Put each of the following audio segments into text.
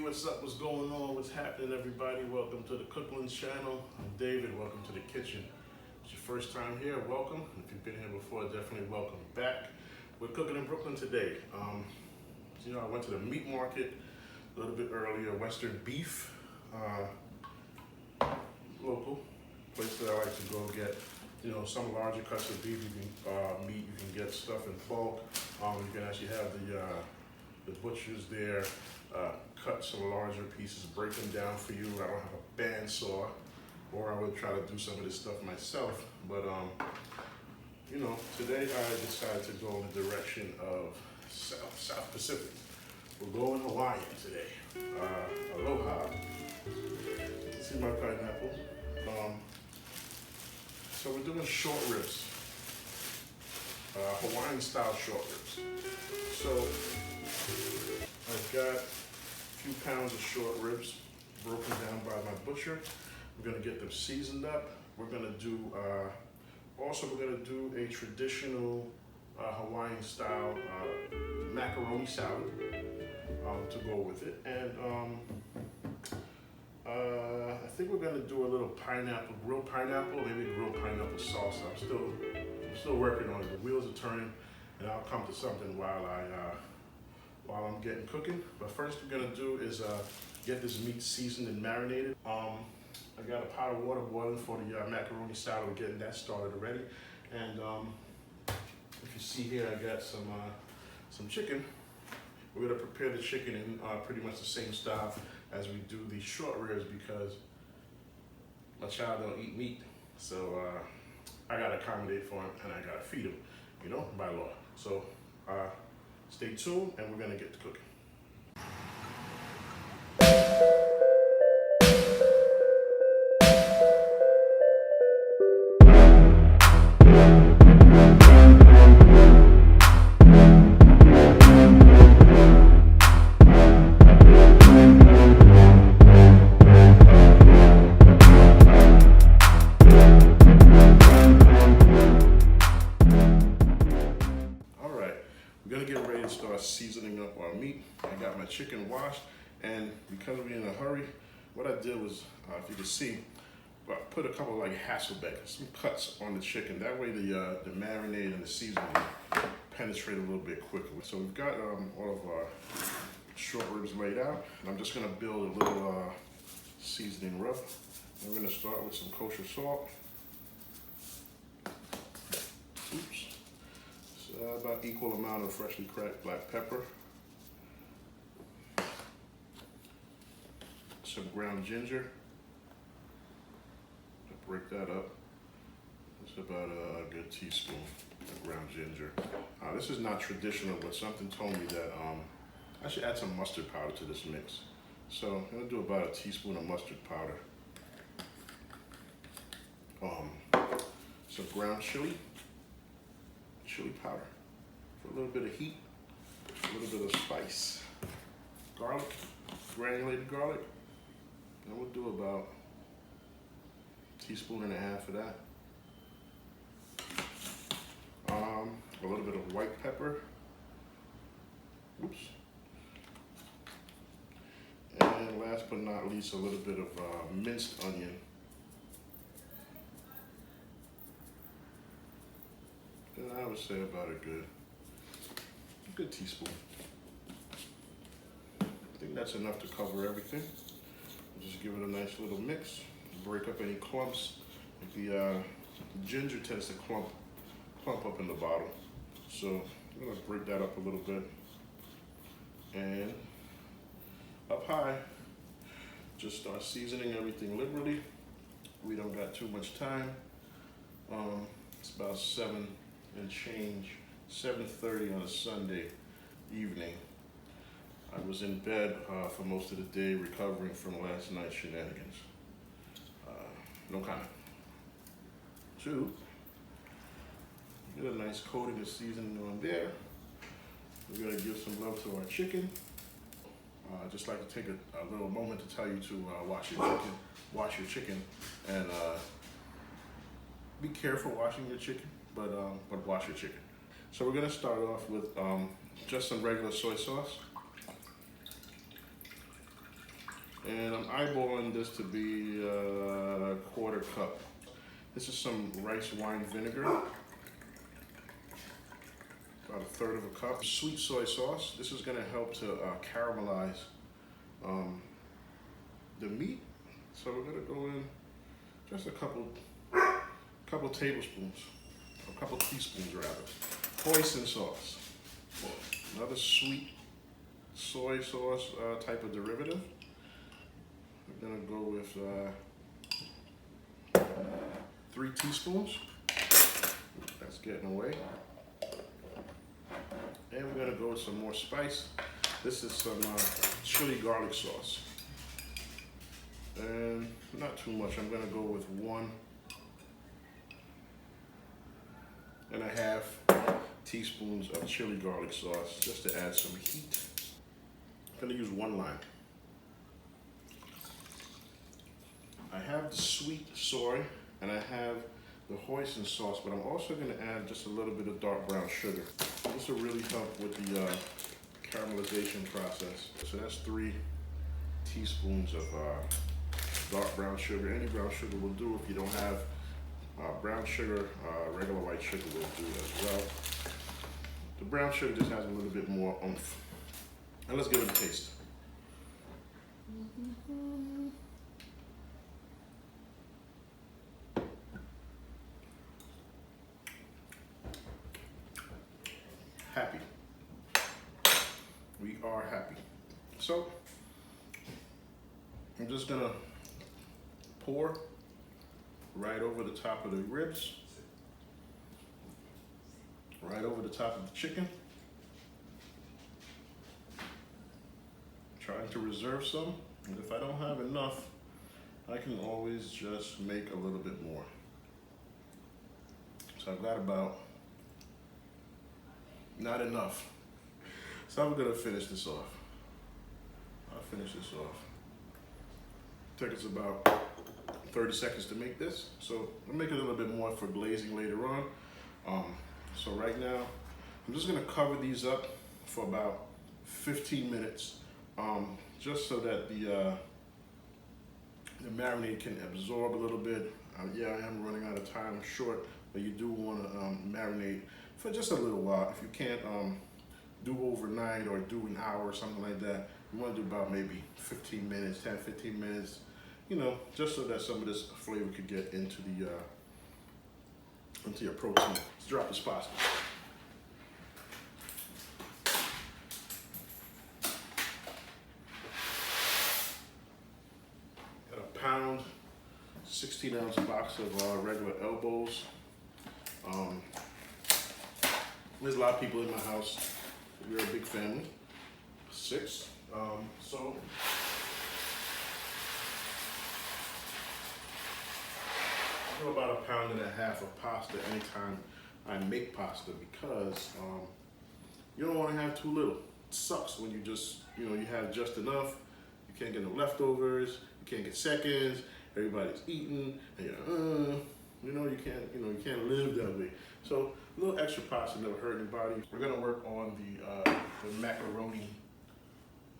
what's up, what's going on, what's happening, everybody? Welcome to the Cooklin's channel. I'm David, welcome to the kitchen. If it's your first time here, welcome. If you've been here before, definitely welcome back. We're cooking in Brooklyn today. I went to the meat market a little bit earlier, Western Beef, local place that I like to go get, some larger cuts of beef. You can meat, you can get stuff in bulk. You can actually have the butchers there cut some larger pieces, break them down for you. I don't have a bandsaw, or I would try to do some of this stuff myself. But today I decided to go in the direction of South Pacific. We're going Hawaiian today. Aloha. See my pineapple. So we're doing short ribs, Hawaiian style short ribs. So I've got a few pounds of short ribs broken down by my butcher. We're gonna get them seasoned up. We're gonna do a traditional Hawaiian style macaroni salad to go with it. And I think we're gonna do a little grilled pineapple, maybe grilled pineapple salsa. I'm still working on it. The wheels are turning, and I'll come to something while I'm getting cooking. But first we're gonna do is get this meat seasoned and marinated. I got a pot of water boiling for the macaroni salad. We're getting that started already. And if you see here, I got some chicken. We're gonna prepare the chicken in pretty much the same style as we do the short ribs, because my child don't eat meat. So I gotta accommodate for him, and I gotta feed him, by law. So stay tuned, and we're gonna get to cooking. Start seasoning up our meat. I got my chicken washed, and because we're in a hurry, what I did was, if you can see, I put a couple like Hasselbeck, some cuts on the chicken. That way the marinade and the seasoning penetrate a little bit quicker. So we've got all of our short ribs laid out, and I'm just gonna build a little seasoning rub. And we're gonna start with some kosher salt. Oops. About equal amount of freshly cracked black pepper, some ground ginger. Break that up. It's about a good teaspoon of ground ginger. This is not traditional, but something told me that I should add some mustard powder to this mix. So I'm gonna do about a teaspoon of mustard powder. Some ground chili powder for a little bit of heat, a little bit of spice, garlic, granulated garlic, and we'll do about a teaspoon and a half of that. A little bit of white pepper, oops, and last but not least, a little bit of minced onion. And I would say about a good teaspoon. I think that's enough to cover everything. Just give it a nice little mix. Break up any clumps. Like the ginger tends to clump up in the bottom. So I'm gonna break that up a little bit. And up high, just start seasoning everything liberally. We don't got too much time. It's about 7:30 on a Sunday evening. I was in bed for most of the day recovering from last night's shenanigans. No comment. Two, get a nice coating of seasoning on there. We're gonna give some love to our chicken. I'd just like to take a little moment to tell you to wash your chicken, and be careful washing your chicken, but wash your chicken. So we're gonna start off with just some regular soy sauce. And I'm eyeballing this to be a 1/4 cup. This is some rice wine vinegar, about 1/3 of a cup. Sweet soy sauce. This is gonna help to caramelize the meat. So we're gonna go in just a couple tablespoons, a couple teaspoons rather. Hoisin sauce, another sweet soy sauce type of derivative. We're gonna go with 3 teaspoons. That's getting away. And we're gonna go with some more spice. This is some chili garlic sauce. And not too much. I'm gonna go with 1.5 teaspoons of chili garlic sauce just to add some heat. I'm gonna use 1 lime. I have the sweet soy and I have the hoisin sauce, but I'm also gonna add just a little bit of dark brown sugar. This will really help with the caramelization process. So that's 3 teaspoons of dark brown sugar. Any brown sugar will do. If you don't have brown sugar, regular white sugar will do as well. The brown sugar just has a little bit more oomph. And let's give it a taste. Happy. We are happy. So I'm just gonna pour right over the top of the ribs, right over the top of the chicken. Trying to reserve some, and if I don't have enough, I can always just make a little bit more. So I've got about, not enough. So I'm gonna finish this off. I'll finish this off. Take us about 30 seconds to make this. So I'll make it a little bit more for glazing later on. So right now, I'm just gonna cover these up for about 15 minutes, just so that the marinade can absorb a little bit. Yeah, I am running out of time, I'm short, but you do wanna marinate for just a little while. If you can't do overnight or do an hour or something like that, you wanna do about maybe 15 minutes, 10, 15 minutes, you know, just so that some of this flavor could get into the into your protein. Let's drop this pasta. Got a pound, 16-ounce box of regular elbows. There's a lot of people in my house. We're a big family, 6. So I do about 1.5 pounds of pasta anytime I make pasta, because you don't want to have too little. It sucks when you just, you have just enough. You can't get no leftovers. You can't get seconds. Everybody's eating, and you can't live that way. So a little extra pasta never hurt anybody. We're gonna work on the macaroni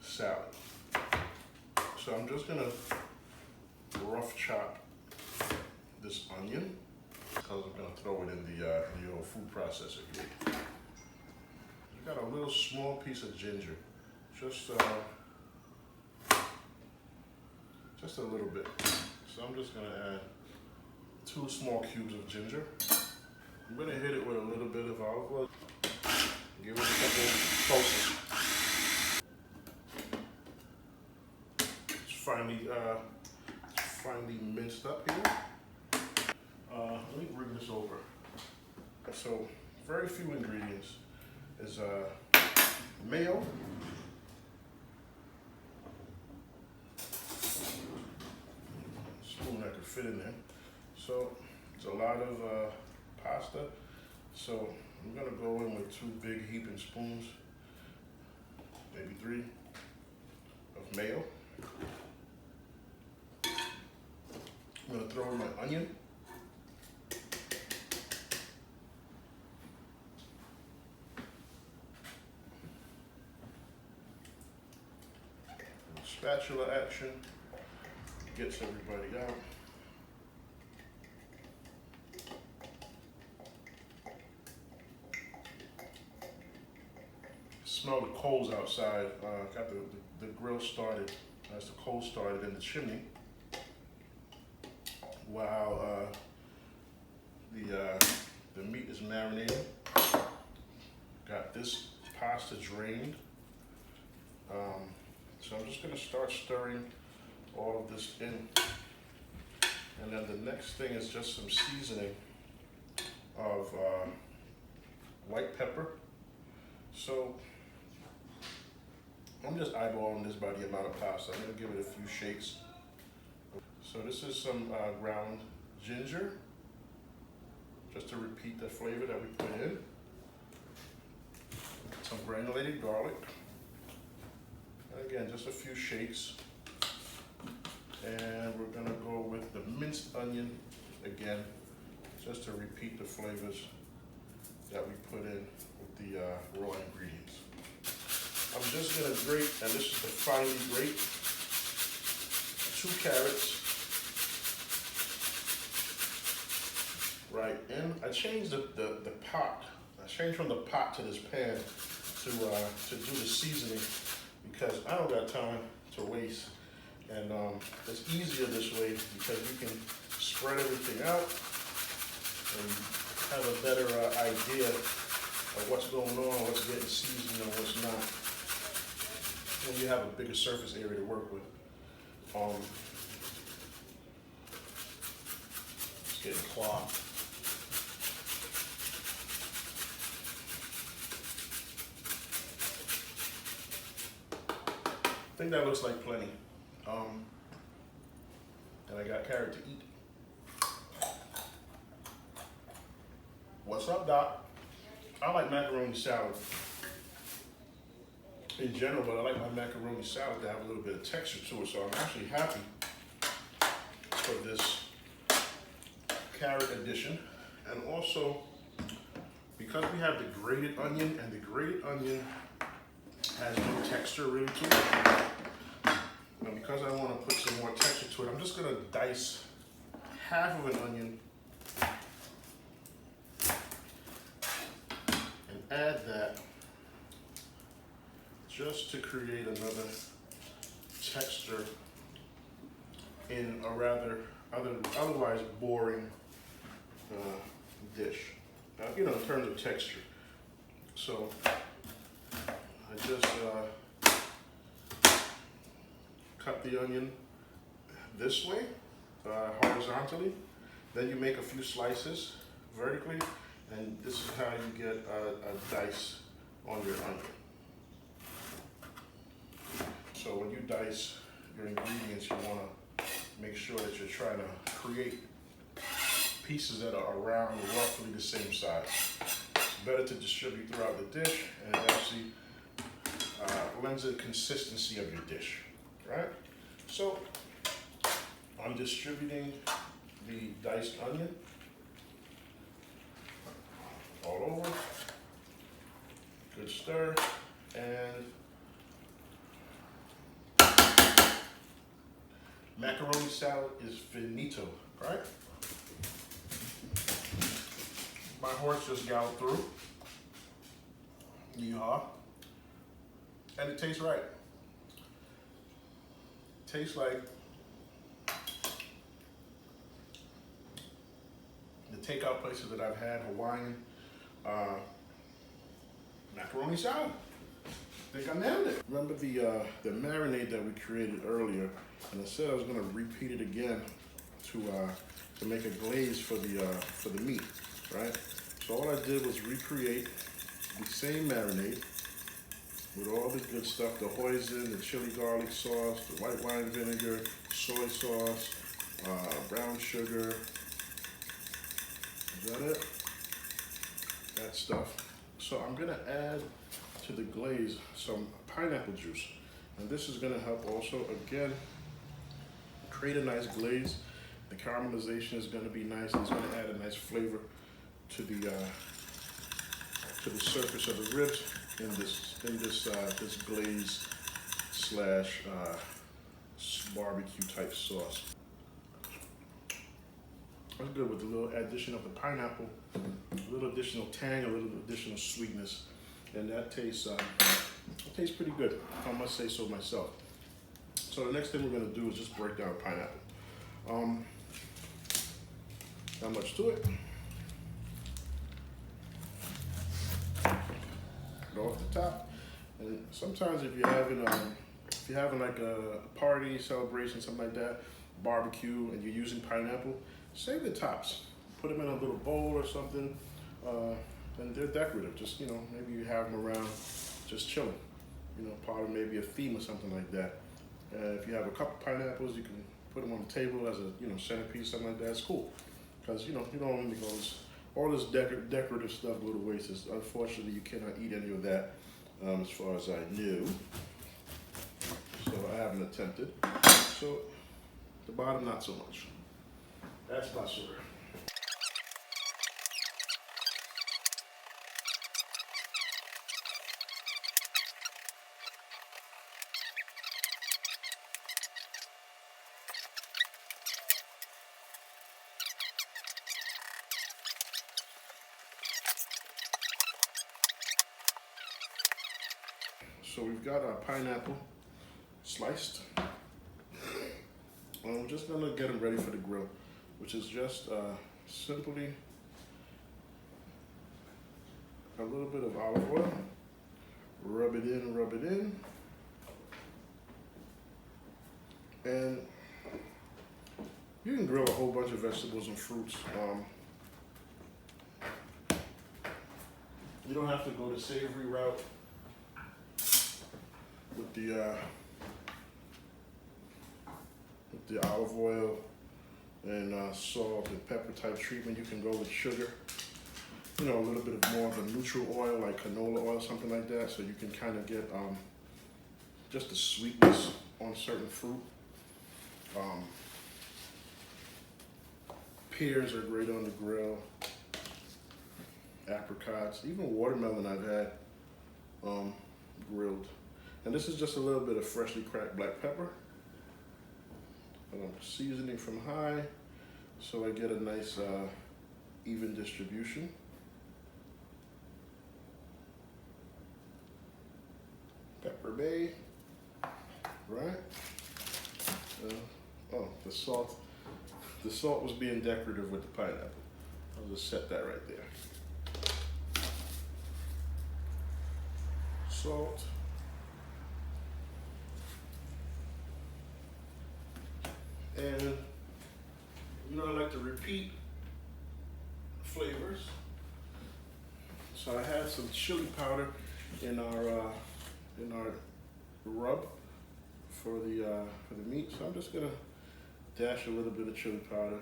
salad. So I'm just gonna rough chop this onion, because I'm gonna throw it in the old food processor here. You got a little small piece of ginger, just a little bit. So I'm just gonna add 2 small cubes of ginger. I'm gonna hit it with a little bit of olive oil. Give it a couple pulses. It's finely minced up here. Let me bring this over. So, very few ingredients. Is mayo, spoon that could fit in there. So it's a lot of pasta. So I'm gonna go in with 2 big heaping spoons, maybe 3 of mayo. I'm gonna throw in my onion. spatula action gets everybody out. Smell the coals outside. Got the grill started as the coals started in the chimney, while the meat is marinating. Got this pasta drained. So I'm just gonna start stirring all of this in. And then the next thing is just some seasoning of white pepper. So I'm just eyeballing this by the amount of pasta. I'm gonna give it a few shakes. So this is some ground ginger, just to repeat the flavor that we put in. Some granulated garlic. And again, just a few shakes. And we're gonna go with the minced onion again, just to repeat the flavors that we put in with the raw ingredients. I'm just gonna grate, and this is the finely grate, 2 carrots. Right, and I changed the pot. I changed from the pot to this pan to do the seasoning, because I don't got time to waste. And it's easier this way because you can spread everything out and have a better idea of what's going on, what's getting seasoned and what's not, when you have a bigger surface area to work with. It's getting clogged. I think that looks like plenty. And I got carrot to eat. What's up, Doc? I like macaroni salad in general, but I like my macaroni salad to have a little bit of texture to it, so I'm actually happy for this carrot addition. And also, because we have the grated onion, and the grated onion has no texture really to it, and because I want to put some more texture to it, I'm just going to dice half of an onion and add that just to create another texture in a rather otherwise boring dish, in terms of texture. So I just cut the onion this way, horizontally. Then you make a few slices vertically, and this is how you get a dice on your onion. So when you dice your ingredients, you want to make sure that you're trying to create pieces that are around roughly the same size. It's better to distribute throughout the dish, and it actually lends the consistency of your dish, right? So I'm distributing the diced onion all over. Good stir, and macaroni salad is finito, right? My horse just galloped through. Yeehaw. And it tastes right. Tastes like the takeout places that I've had, Hawaiian macaroni salad. I think I nailed it. Remember the marinade that we created earlier, and I said I was gonna repeat it again to make a glaze for the meat, right? So all I did was recreate the same marinade with all the good stuff, the hoisin, the chili garlic sauce, the white wine vinegar, soy sauce, brown sugar. Is that it? That stuff. So I'm gonna add to the glaze some pineapple juice. And this is gonna help also, again, create a nice glaze. The caramelization is gonna be nice, and it's gonna add a nice flavor to the surface of the ribs in this glaze slash barbecue type sauce. That's good with a little addition of the pineapple, a little additional tang, a little additional sweetness, and that tastes pretty good, if I must say so myself. So the next thing we're gonna do is just break down pineapple. Not much to it. Go off the top, and sometimes if you're having like a party, celebration, something like that, barbecue, and you're using pineapple, save the tops. Put them in a little bowl or something, and they're decorative. Just, you know, maybe you have them around, just chilling. You know, part of maybe a theme or something like that. If you have a couple pineapples, you can put them on the table as a, you know, centerpiece, something like that. It's cool, because you know you don't want to go all this decorative stuff go to waste. Unfortunately, you cannot eat any of that, as far as I knew. So I haven't attempted. So the bottom, not so much. That's my sugar. So we've got our pineapple sliced. I'm just gonna get them ready for the grill, which is just simply a little bit of olive oil. Rub it in. And you can grill a whole bunch of vegetables and fruits. You don't have to go the savory route with the olive oil and salt and pepper type treatment. You can go with sugar, you know, a little bit of more of a neutral oil like canola oil, something like that, so you can kind of get just the sweetness on certain fruit. Pears are great on the grill, apricots, even watermelon I've had grilled. And this is just a little bit of freshly cracked black pepper. Seasoning from high, so I get a nice even distribution. Pepper bay, right? Oh, the salt. The salt was being decorative with the pineapple. I'll just set that right there. Salt. And, you know, I like to repeat flavors. So I have some chili powder in our rub for the meat. So I'm just gonna dash a little bit of chili powder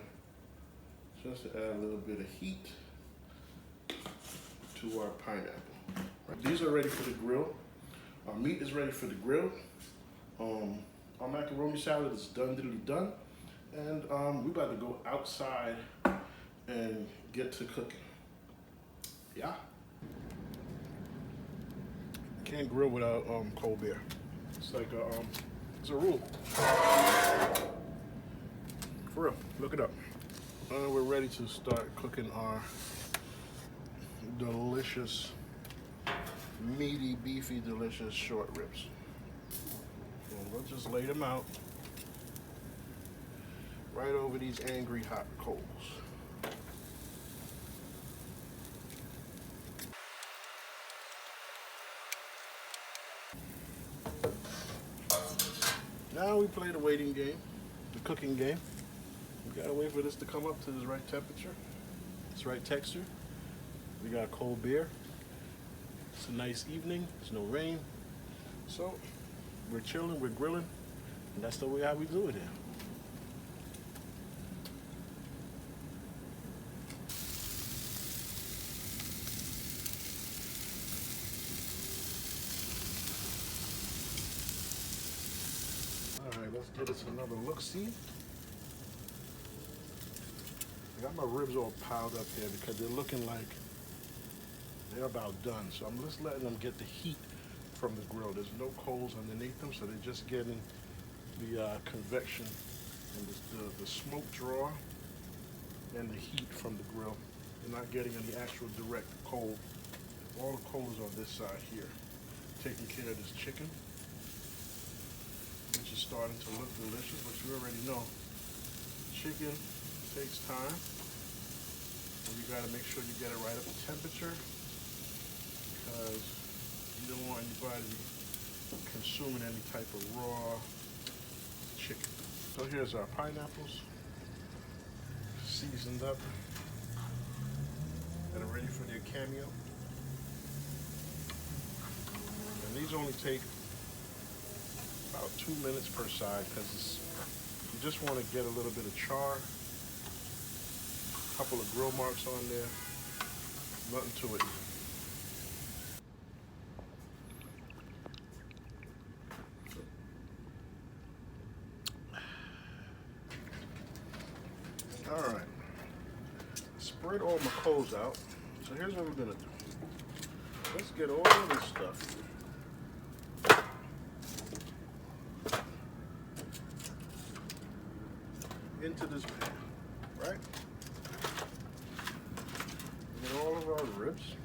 just to add a little bit of heat to our pineapple. Right, these are ready for the grill. Our meat is ready for the grill. Our macaroni salad is done. And we're about to go outside and get to cooking. Yeah. Can't grill without cold beer. It's like it's a rule. For real, look it up. We're ready to start cooking our delicious, meaty, beefy, delicious short ribs. And we'll just lay them out right over these angry hot coals. Now we play the waiting game, the cooking game. We gotta wait for this to come up to this right temperature, this right texture. We got cold beer. It's a nice evening, there's no rain. So we're chilling, we're grilling, and that's the way how we do it here. Alright, let's give this another look-see. I got my ribs all piled up here because they're looking like they're about done. So I'm just letting them get the heat from the grill. There's no coals underneath them, so they're just getting the convection and the smoke draw and the heat from the grill. You're not getting any actual direct coal. All the coal is on this side here, taking care of this chicken, which is starting to look delicious, but you already know chicken takes time, and you got to make sure you get it right up to temperature, because you don't want anybody consuming any type of raw chicken. So here's our pineapples, seasoned up and ready for their cameo. And these only take about 2 minutes per side, because you just want to get a little bit of char, a couple of grill marks on there, nothing to it. All right, spread all my coals out. So here's what we're gonna do. Let's get all of this stuff into this pan, right? Get all of our ribs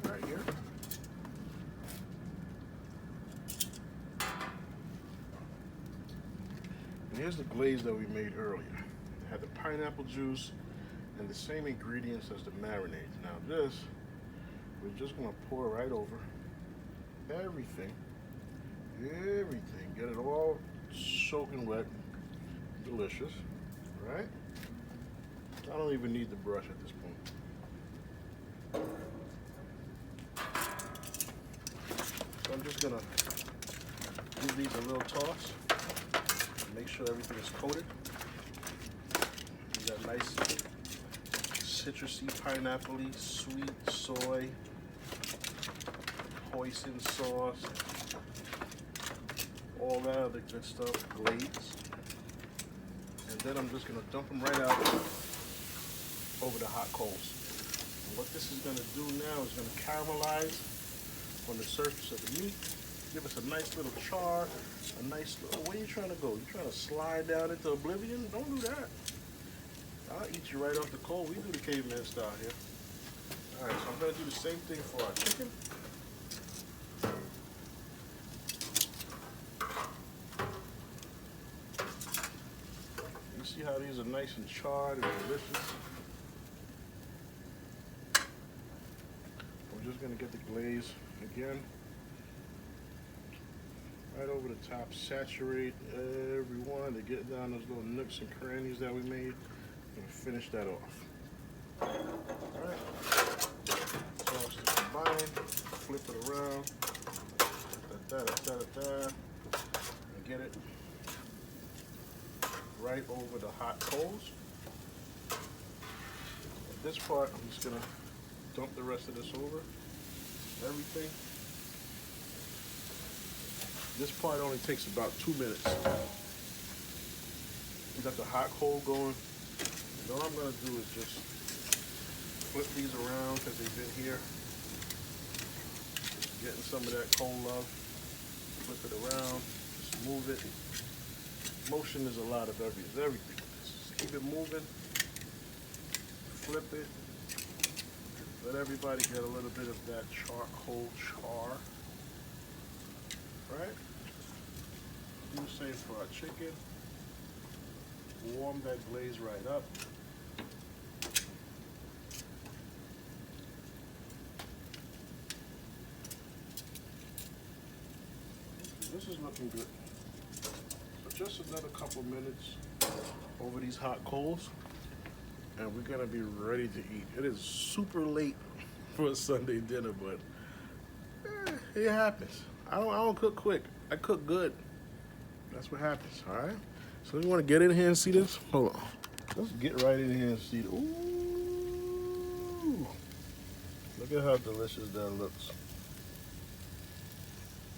right here. And here's the glaze that we made earlier. It had the pineapple juice and the same ingredients as the marinade. Now this, we're just gonna pour right over everything. Get it all soaking wet. Delicious, right? I don't even need the brush at this point. So I'm just gonna give these a little toss. Make sure everything is coated. You got nice citrusy, pineapple-y, sweet soy, hoisin sauce, all that other good stuff, glaze. And then I'm just gonna dump them right out over the hot coals. And what this is gonna do now is gonna caramelize on the surface of the meat, give us a nice little char, a nice little, where you trying to go? You trying to slide down into oblivion? Don't do that. I'll eat you right off the coal. We do the caveman style here. All right, so I'm gonna do the same thing for our chicken. You see how these are nice and charred and delicious? I'm just gonna get the glaze again. Right over the top, saturate every one to get down those little nooks and crannies that we made, and finish that off. Alright, sauce is combined, flip it around, and get it right over the hot coals. At this part, I'm just gonna dump the rest of this over everything. This part only takes about 2 minutes. You got the hot coal going. And all I'm gonna do is just flip these around because they've been here. Getting some of that coal love. Flip it around, just move it. Motion is a lot of everything. Just keep it moving. Flip it. Let everybody get a little bit of that charcoal char. Right? Do the same for our chicken. Warm that glaze right up. This is looking good. So just another couple minutes over these hot coals, and we're gonna be ready to eat. It is super late for a Sunday dinner, but it happens. I don't cook quick. I cook good. That's what happens, all right? So you want to get in here and see this? Hold on. Let's get right in here and see. Ooh. Look at how delicious that looks.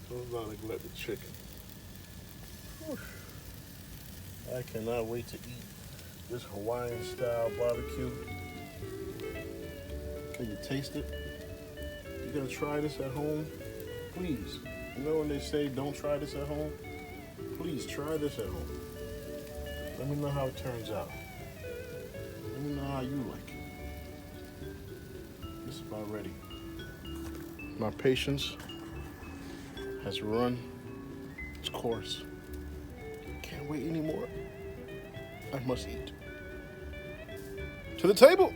So let's not neglect the chicken. Whew. I cannot wait to eat this Hawaiian style barbecue. Can you taste it? You gonna try this at home? Please. You know when they say don't try this at home? Please try this at home. Let me know how it turns out. Let me know how you like it. It's about ready. My patience has run its course. Can't wait anymore. I must eat. To the table!